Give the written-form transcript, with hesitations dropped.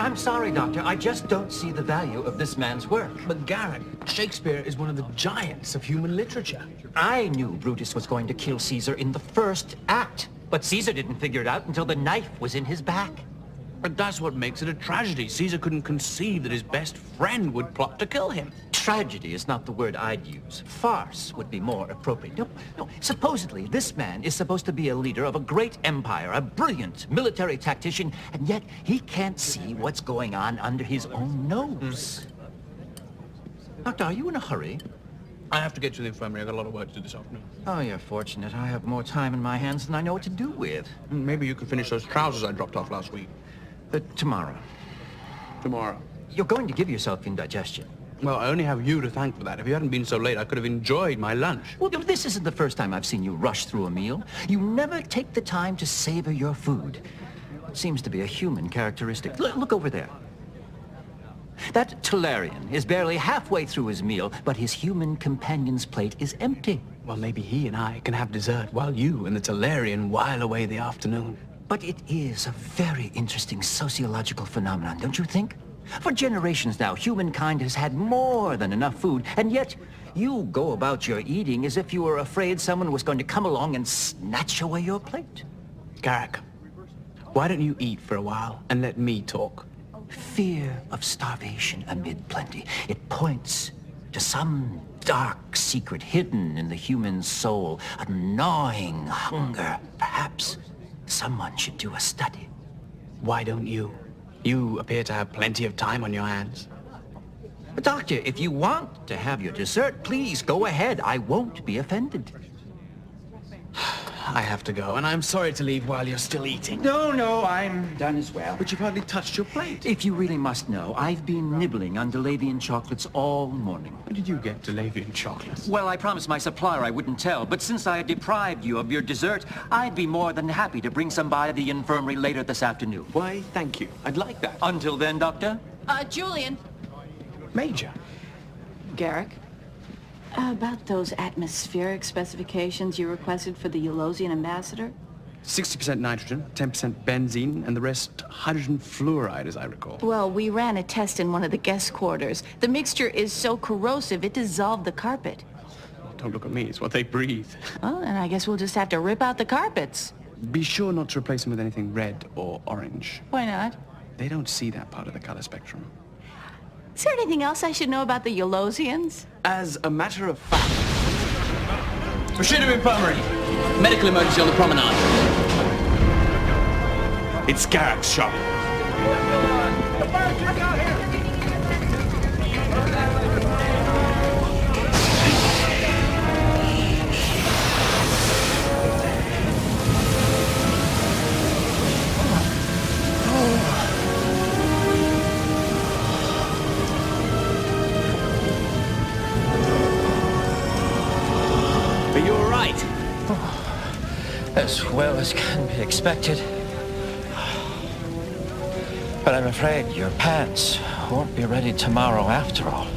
I'm sorry, Doctor. I just don't see the value of this man's work. But Garak, Shakespeare is one of the giants of human literature. I knew Brutus was going to kill Caesar in the first act, but Caesar didn't figure it out until the knife was in his back. But that's what makes it a tragedy. Caesar couldn't conceive that his best friend would plot to kill him. Tragedy is not the word I'd use. Farce would be more appropriate. No. Supposedly, this man is supposed to be a leader of a great empire, a brilliant military tactician, and yet he can't see what's going on under his own nose. Doctor, are you in a hurry? I have to get to the infirmary. I've got a lot of work to do this afternoon. Oh, you're fortunate. I have more time in my hands than I know what to do with. Maybe you could finish those trousers I dropped off last week. Tomorrow. Tomorrow. You're going to give yourself indigestion. Well, I only have you to thank for that. If you hadn't been so late, I could have enjoyed my lunch. Well, this isn't the first time I've seen you rush through a meal. You never take the time to savor your food. It seems to be a human characteristic. Look over there. That Talarian is barely halfway through his meal, but his human companion's plate is empty. Well, maybe he and I can have dessert while you and the Talarian while away the afternoon. But it is a very interesting sociological phenomenon, don't you think? For generations now, humankind has had more than enough food, and yet you go about your eating as if you were afraid someone was going to come along and snatch away your plate. Garak, why don't you eat for a while and let me talk? Fear of starvation amid plenty. It points to some dark secret hidden in the human soul, a gnawing hunger. Perhaps someone should do a study. Why don't you? You appear to have plenty of time on your hands. But Doctor, if you want to have your dessert, please go ahead. I won't be offended. I have to go, and I'm sorry to leave while you're still eating. No, I'm done as well. But you've hardly touched your plate. If you really must know, I've been nibbling on Delavian chocolates all morning. Where did you get Delavian chocolates? Well, I promised my supplier I wouldn't tell, but since I had deprived you of your dessert, I'd be more than happy to bring some by the infirmary later this afternoon. Why, thank you. I'd like that. Until then, Doctor? Julian. Major. Garak. About those atmospheric specifications you requested for the Eulosian ambassador? 60% nitrogen, 10% benzene, and the rest hydrogen fluoride, as I recall. Well, we ran a test in one of the guest quarters. The mixture is so corrosive, it dissolved the carpet. Don't look at me, it's what they breathe. Well, and I guess we'll just have to rip out the carpets. Be sure not to replace them with anything red or orange. Why not? They don't see that part of the color spectrum. Is there anything else I should know about the Eulosians? As a matter of fact... Proceed to infirmary. Medical emergency on the promenade. It's Garak's shop. As well as can be expected. But I'm afraid your pants won't be ready tomorrow after all.